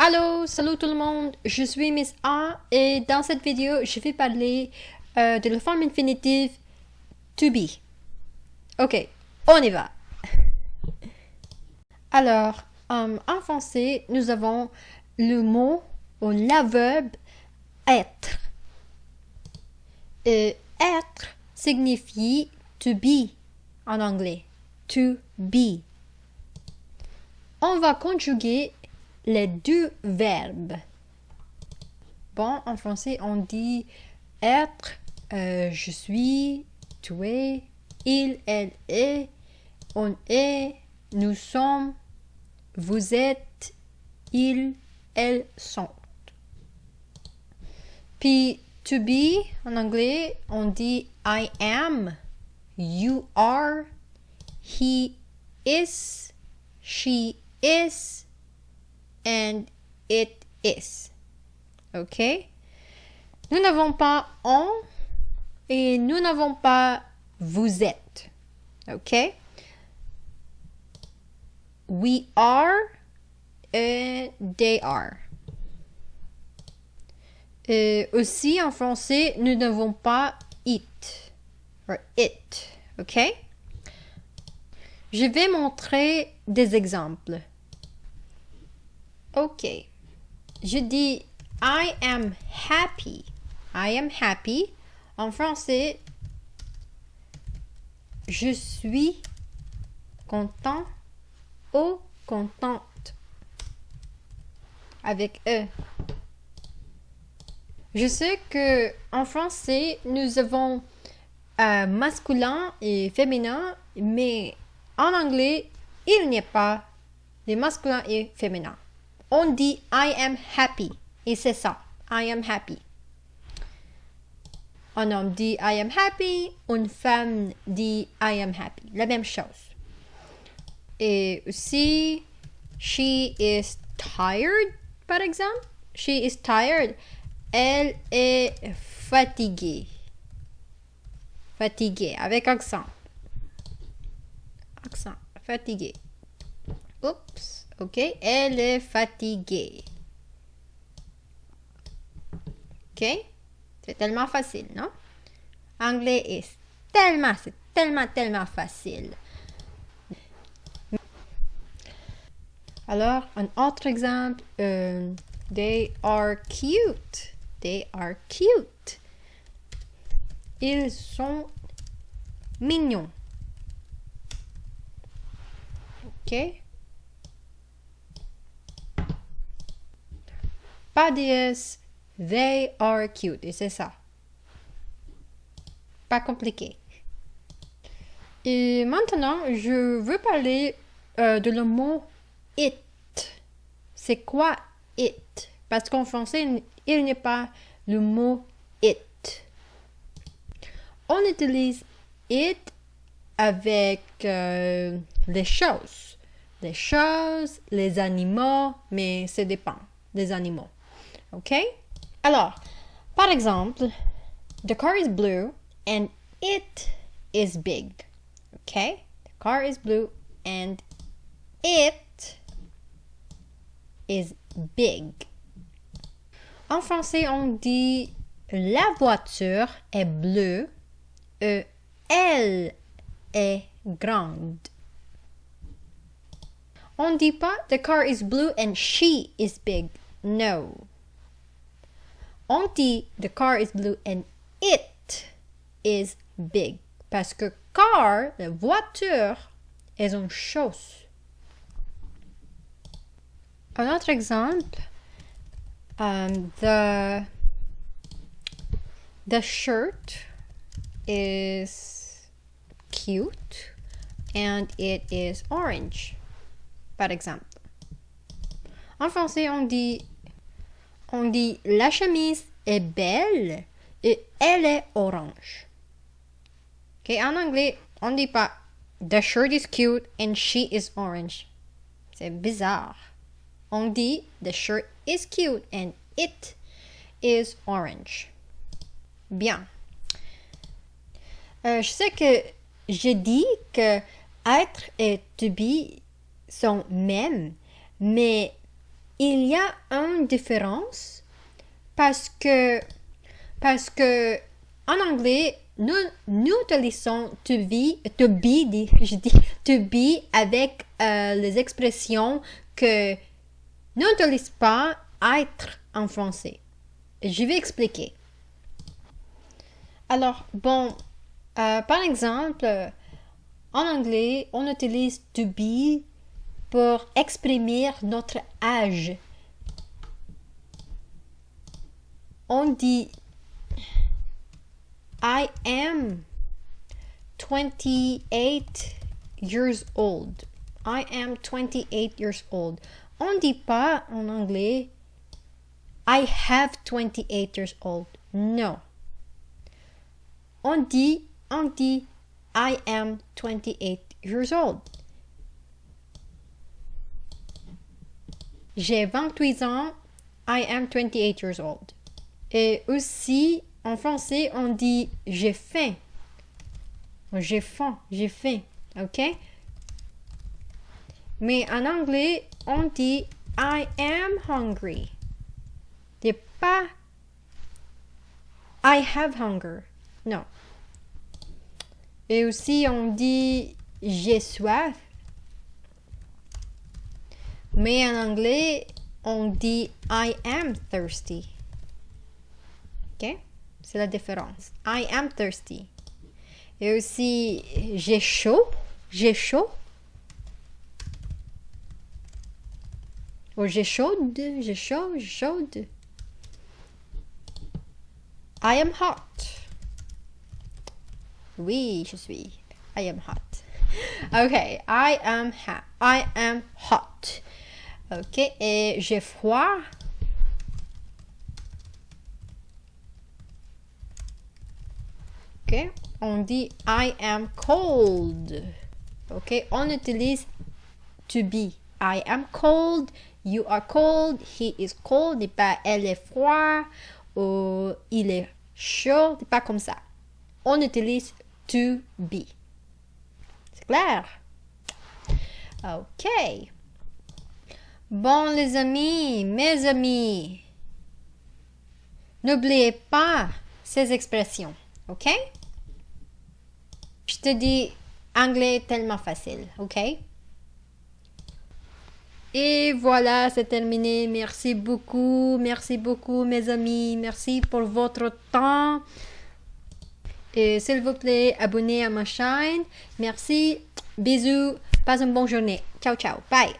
Allô, salut tout le monde, je suis Miss A et dans cette vidéo, je vais parler de la forme infinitive to be. Ok, on y va. Alors, en français, nous avons le mot ou l'adverbe être. Être signifie to be en anglais. To be. On va conjuguer les deux verbes. Bon, en français, on dit être, je suis, tu es, il, elle est, on est, nous sommes, vous êtes, ils, elles sont. Puis, to be, en anglais, on dit I am, you are, he is, she is, and it is. Ok? Nous n'avons pas on et nous n'avons pas vous êtes. Ok? We are et they are. Aussi en français, nous n'avons pas it. Or it. Ok? Je vais montrer des exemples. Ok. Je dis I am happy. I am happy. En français, je suis content ou contente. Avec E. Je sais que en français, nous avons masculin et féminin, mais en anglais, il n'y a pas de masculin et féminin. On dit I am happy. Et c'est ça. I am happy. Un homme dit I am happy. Une femme dit I am happy. La même chose. Et aussi, she is tired, par exemple. She is tired. Elle est fatiguée. Fatiguée, avec accent. Accent. Fatiguée. Oups. Ok. Elle est fatiguée. Ok? C'est tellement facile, non? Anglais est c'est tellement facile. Alors, un autre exemple, they are cute. They are cute. Ils sont mignons. Ok? Pas DS. They are cute. Et c'est ça. Pas compliqué. Et maintenant, je veux parler de le mot it. C'est quoi it? Parce qu'en français, il n'y a pas le mot it. On utilise it avec les choses. Les choses, les animaux, mais ça dépend des animaux. OK? Alors, par exemple, the car is blue and it is big. Okay? The car is blue and it is big. En français, on dit la voiture est bleue et elle est grande. On dit pas the car is blue and she is big. No. On dit the car is blue and it is big. Parce que car, la voiture, est une chose. Un autre exemple, the shirt is cute and it is orange. Par exemple. En français, on dit la chemise est belle et elle est orange. Okay, en anglais, on dit pas the shirt is cute and she is orange. C'est bizarre. On dit the shirt is cute and it is orange. Bien. Je sais que j'ai dit que être et to be sont mêmes, mais il y a une différence parce que en anglais, nous utilisons to be avec les expressions que nous n'utilisons pas être en français. Je vais expliquer. Alors, bon, par exemple, en anglais, on utilise to be pour exprimer notre âge. On dit I am 28 years old. I am 28 years old. On ne dit pas en anglais I have 28 years old. Non. On dit I am 28 years old. J'ai 28 ans. I am 28 years old. Et aussi, en français, on dit j'ai faim. J'ai faim. OK? Mais en anglais, on dit I am hungry. C'est pas I have hunger. Non. Et aussi, on dit j'ai soif. Mais en anglais, on dit I am thirsty. OK? C'est la différence. I am thirsty. Et aussi, j'ai chaud. Ou j'ai chaude. I am hot. Oui, je suis. I am hot. OK, I am hot. OK, et j'ai froid. OK, on dit I am cold. OK, on utilise to be. I am cold, you are cold, he is cold, n'est pas elle est froid ou il est chaud, n'est pas comme ça. On utilise to be. C'est clair? OK. Bon, les amis, mes amis, n'oubliez pas ces expressions. OK? Je te dis, anglais est tellement facile. OK? Et voilà, c'est terminé. Merci beaucoup, mes amis. Merci pour votre temps. Et s'il vous plaît, abonnez à ma chaîne. Merci. Bisous. Passe une bonne journée. Ciao, ciao. Bye.